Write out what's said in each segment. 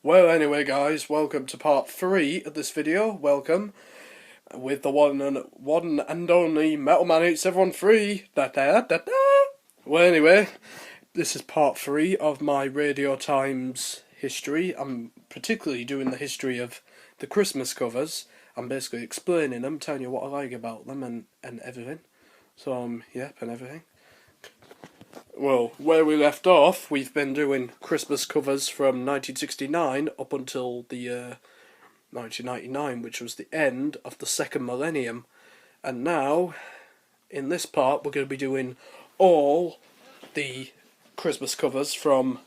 Well, anyway, guys, welcome to part 3 of this video. Welcome with the one and only Metal Man 873. Da da da da. Well, anyway, this is part 3 of my Radio Times history. I'm particularly doing the history of the Christmas covers. I'm basically explaining them, telling you what I like about them and everything. So, yep, and everything. Well, where we left off, we've been doing Christmas covers from 1969 up until the 1999, which was the end of the second millennium. And now, in this part, we're going to be doing all the Christmas covers from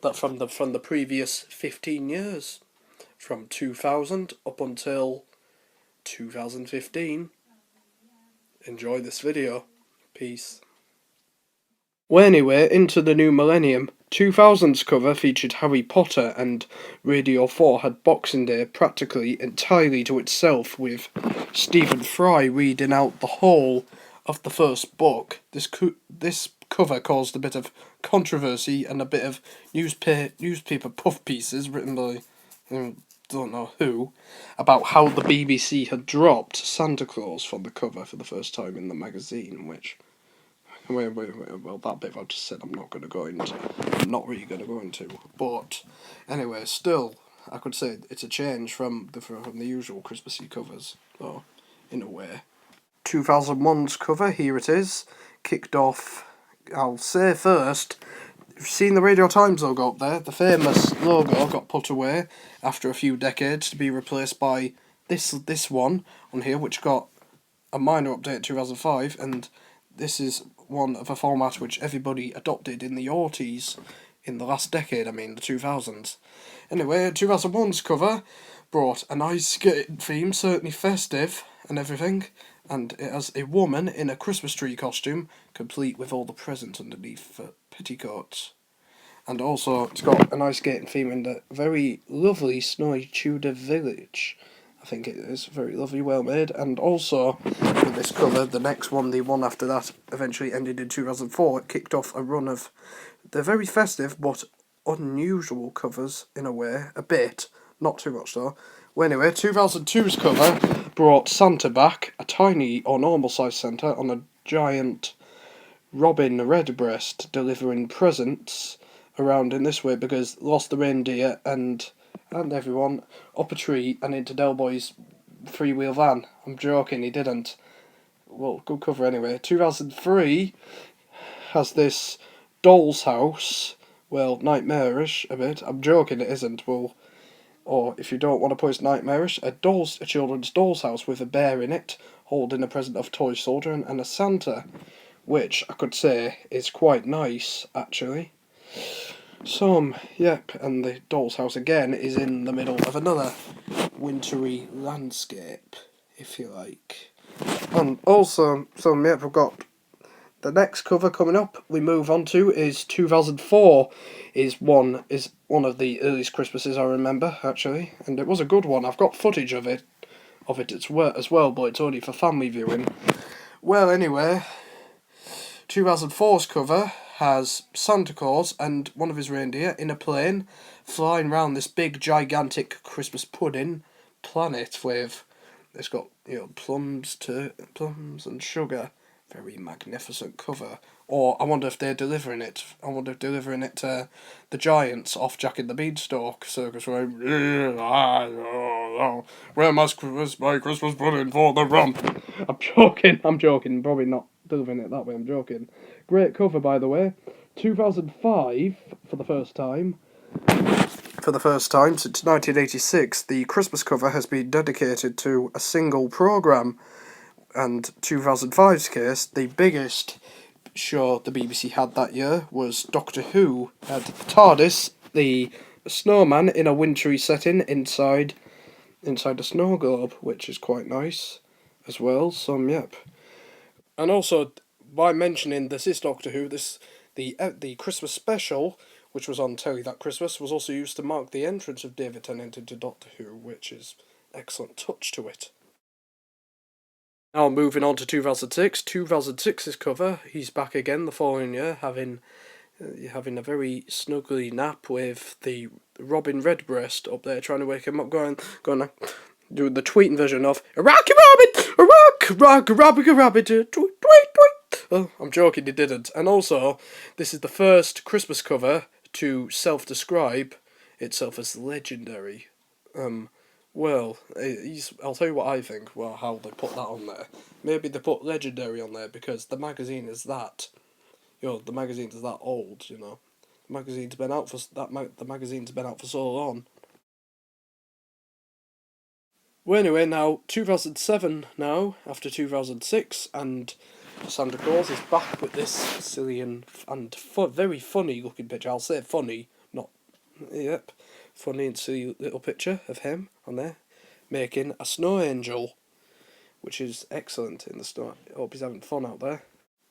the previous 15 years, from 2000 up until 2015. Enjoy this video. Peace. Well, anyway, into the new millennium. 2000's cover featured Harry Potter, and Radio 4 had Boxing Day practically entirely to itself, with Stephen Fry reading out the whole of the first book. This cover caused a bit of controversy and a bit of newspaper puff pieces written by don't know who, about how the BBC had dropped Santa Claus from the cover for the first time in the magazine, which... Well, that bit I just said I'm not going to go into. I'm not really going to go into. But anyway, still, I could say it's a change from the usual Christmassy covers, though, in a way. 2001's cover, here it is, kicked off. I'll say first, you've seen the Radio Times logo up there. The famous logo got put away after a few decades to be replaced by this one on here, which got a minor update in 2005, and this is one of a format which everybody adopted in the aughties, in the last decade, the 2000s. Anyway, 2001's cover brought an ice skating theme, certainly festive and everything, and it has a woman in a Christmas tree costume, complete with all the presents underneath for petticoats. And also, it's got an ice skating theme in the very lovely snowy Tudor village. I think it is very lovely, well made. And also, with this cover, the next one, the one after that, eventually ended in 2004. It kicked off a run of the very festive but unusual covers, in a way, a bit, not too much though. Well, anyway, 2002's cover brought Santa back, a tiny or normal sized Santa on a giant robin redbreast delivering presents around in this way because lost the reindeer and everyone up a tree and into Del Boy's three-wheel van. I'm joking, he didn't. Well, good cover anyway. 2003 has this doll's house. Well, nightmarish a bit. I'm joking, it isn't. Well, or if you don't want to put it nightmarish, a children's doll's house with a bear in it, holding a present of toy soldier and a Santa, which I could say is quite nice, actually. Yep, and the doll's house again is in the middle of another wintry landscape, if you like. And also, yep, we've got the next cover coming up. We move on to is 2004. Is one of the earliest Christmases I remember, actually, and it was a good one. I've got footage of it as well, but it's only for family viewing. Well, anyway, 2004's cover has Santa Claus and one of his reindeer in a plane flying around this big gigantic Christmas pudding planet with it's got plums and sugar. Very magnificent cover. Or I wonder if they're delivering it. I wonder if delivering it to the Giants off Jack and the Beanstalk circus where where my Christmas pudding for the rump. I'm joking, probably not delivering it that way, I'm joking. Great cover, by the way. 2005, for the first time since 1986, the Christmas cover has been dedicated to a single programme. And 2005's case, the biggest show the BBC had that year was Doctor Who. Had TARDIS, the snowman in a wintry setting inside a snow globe, which is quite nice as well. Yep. And also, by mentioning this is Doctor Who, the Christmas special, which was on telly that Christmas, was also used to mark the entrance of David Tennant into Doctor Who, which is excellent touch to it. Now moving on to 2006. 2006's cover, he's back again the following year, having You're having a very snuggly nap with the Robin Redbreast up there trying to wake him up, going doing the tweeting version of a rocky rabbit, a rock rabbit, tweet, tweet, tweet. Oh, I'm joking, he didn't. And also, this is the first Christmas cover to self-describe itself as legendary. Well, I'll tell you what I think. Well, how they put that on there. Maybe they put legendary on there because the magazine is that. The magazine is that old. The magazine's been out for The magazine's been out for so long. Well, anyway, now 2007 now after 2006, and Santa Claus is back with this silly and very funny looking picture. I'll say funny, not funny and silly little picture of him on there making a snow angel, which is excellent in the snow. I hope he's having fun out there.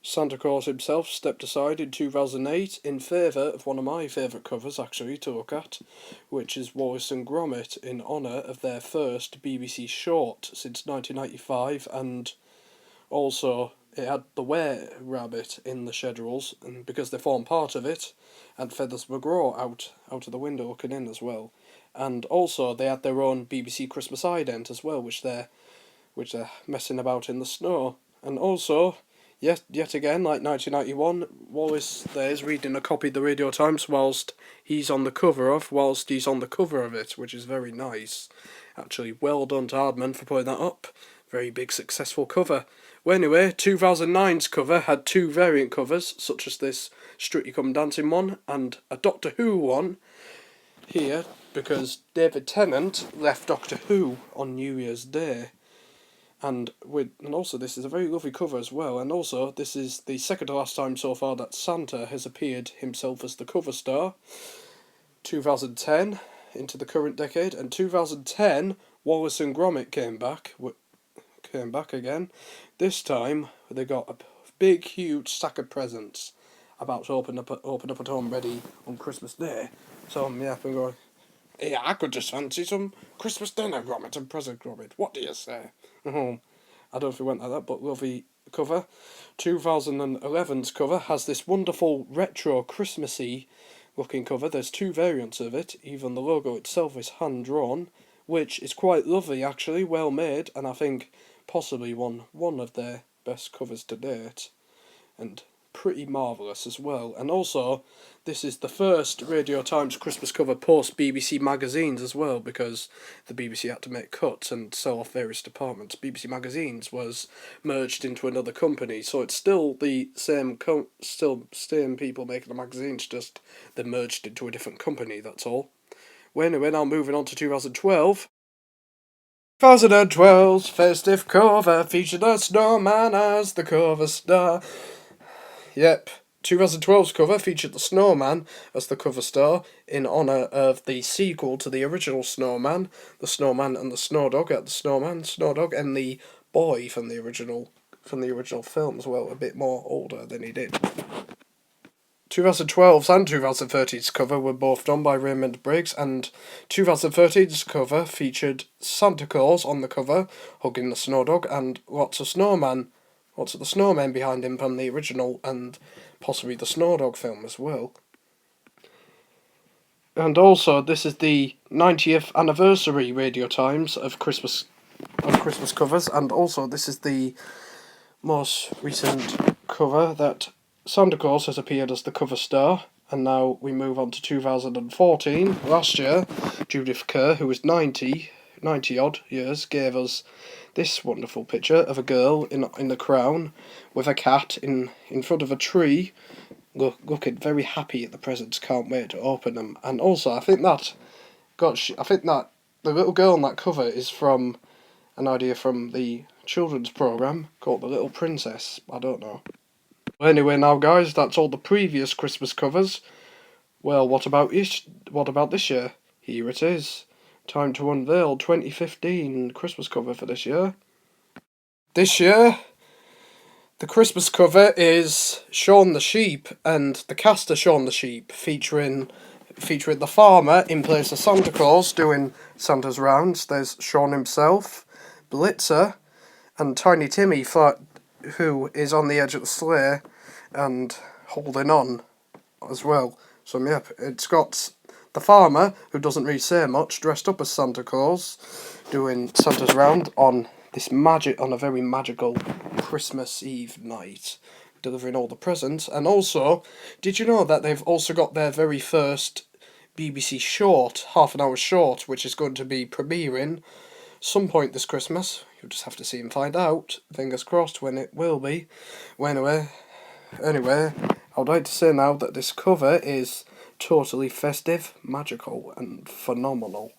Santa Claus himself stepped aside in 2008 in favour of one of my favourite covers, actually, to look at, which is Wallace and Gromit, in honour of their first BBC short since 1995, and also it had the Were-Rabbit in the schedules, and because they form part of it, and Feathers McGraw out of the window looking in as well. And also they had their own BBC Christmas ident as well, which they're messing about in the snow. And also, yet again, like 1991, Wallace there is reading a copy of the Radio Times whilst he's on the cover of it, which is very nice. Actually, well done to Hardman for putting that up. Very big, successful cover. Well, anyway, 2009's cover had two variant covers, such as this Strictly Come Dancing one and a Doctor Who one here, because David Tennant left Doctor Who on New Year's Day. And also this is a very lovely cover as well, and also this is the second to last time so far that Santa has appeared himself as the cover star. 2010 into the current decade, and 2010 Wallace and Gromit came back again. This time they got a big huge stack of presents about to open up at home ready on Christmas Day. So I'm up and going, "Hey, I could just fancy some Christmas dinner, Gromit, and present Gromit. What do you say?" I don't know if it went like that, but lovely cover. 2011's cover has this wonderful retro Christmassy looking cover. There's two variants of it. Even the logo itself is hand drawn, which is quite lovely actually, well made, and I think possibly one of their best covers to date, and pretty marvellous as well. And also, this is the first Radio Times Christmas cover post BBC Magazines as well, because the BBC had to make cuts and sell off various departments. BBC Magazines was merged into another company, so it's still the same same people making the magazines, just they merged into a different company, that's all. Well, anyway, now moving on to 2012. 2012's festive cover featured a snowman as the cover star. Yep, 2012's cover featured the snowman as the cover star in honour of the sequel to the original Snowman, The Snowman and the Snow Dog, the Snowman, Snow Dog, and the boy from the original film as well, a bit more older than he did. 2012's and 2013's cover were both done by Raymond Briggs, and 2013's cover featured Santa Claus on the cover, hugging the Snow Dog, and lots of the snowmen behind him from the original and possibly the Snow Dog film as well. And also, this is the 90th anniversary Radio Times of Christmas covers, and also this is the most recent cover that Santa Claus has appeared as the cover star. And now we move on to 2014. Last year, Judith Kerr, who was 90 odd years, gave us this wonderful picture of a girl in the crown with a cat in front of a tree, looking very happy at the presents, can't wait to open them. And also, I think that the little girl on that cover is from an idea from the children's programme called The Little Princess. I don't know. Anyway, now guys, that's all the previous Christmas covers. Well, what about this year? Here it is. Time to unveil 2015 Christmas cover for this year. This year, the Christmas cover is Shaun the Sheep, and the cast of Shaun the Sheep, featuring the farmer in place of Santa Claus doing Santa's rounds. There's Shaun himself, Blitzer, and Tiny Timmy, who is on the edge of the sleigh and holding on. as well. So yep, it's got the farmer, who doesn't really say much, dressed up as Santa Claus, doing Santa's round on a very magical Christmas Eve night, delivering all the presents. And also, did you know that they've also got their very first BBC short, half-an-hour short, which is going to be premiering some point this Christmas? You'll just have to see and find out. Fingers crossed when it will be. Well, anyway, I would like to say now that this cover is totally festive, magical, and phenomenal.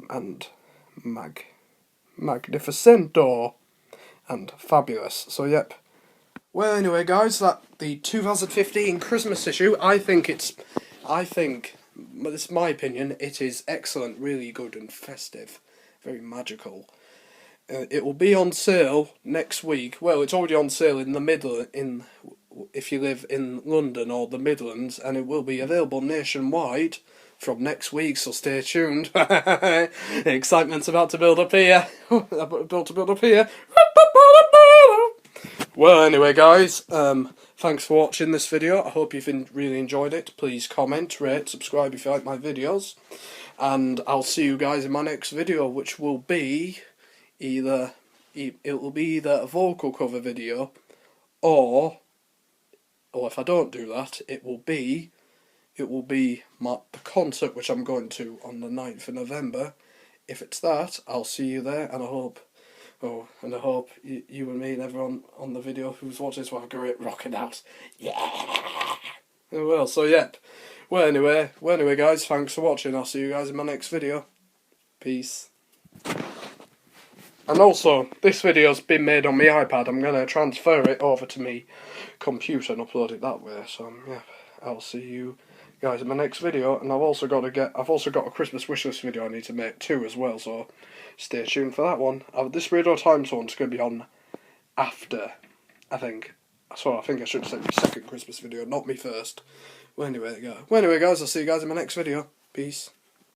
And magnificento. And fabulous. So, yep. Well, anyway, guys, that the 2015 Christmas issue, I think, but this is my opinion, it is excellent, really good and festive, very magical. It will be on sale next week. Well, it's already on sale if you live in London or the Midlands, and it will be available nationwide from next week, so stay tuned. The excitement's about to build up here. Well, anyway, guys, thanks for watching this video. I hope you've really enjoyed it. Please comment, rate, subscribe if you like my videos. And I'll see you guys in my next video, which will be either a vocal cover video, or if I don't do that, it will be the concert which I'm going to on the 9th of November. If it's that, I'll see you there, and I hope you and me and everyone on the video who's watching this will have a great rocking out. Yeah! Well, so yep. Well, anyway, guys, thanks for watching. I'll see you guys in my next video. Peace. And also, this video's been made on my iPad. I'm going to transfer it over to me computer and upload it that way. So, yeah, I'll see you guys in my next video. And I've also got a Christmas wishlist video I need to make too as well. So, stay tuned for that one. This Radio Times one's going to be on after, I think. So I think I should say my second Christmas video, not me first. Well, anyway, guys, I'll see you guys in my next video. Peace.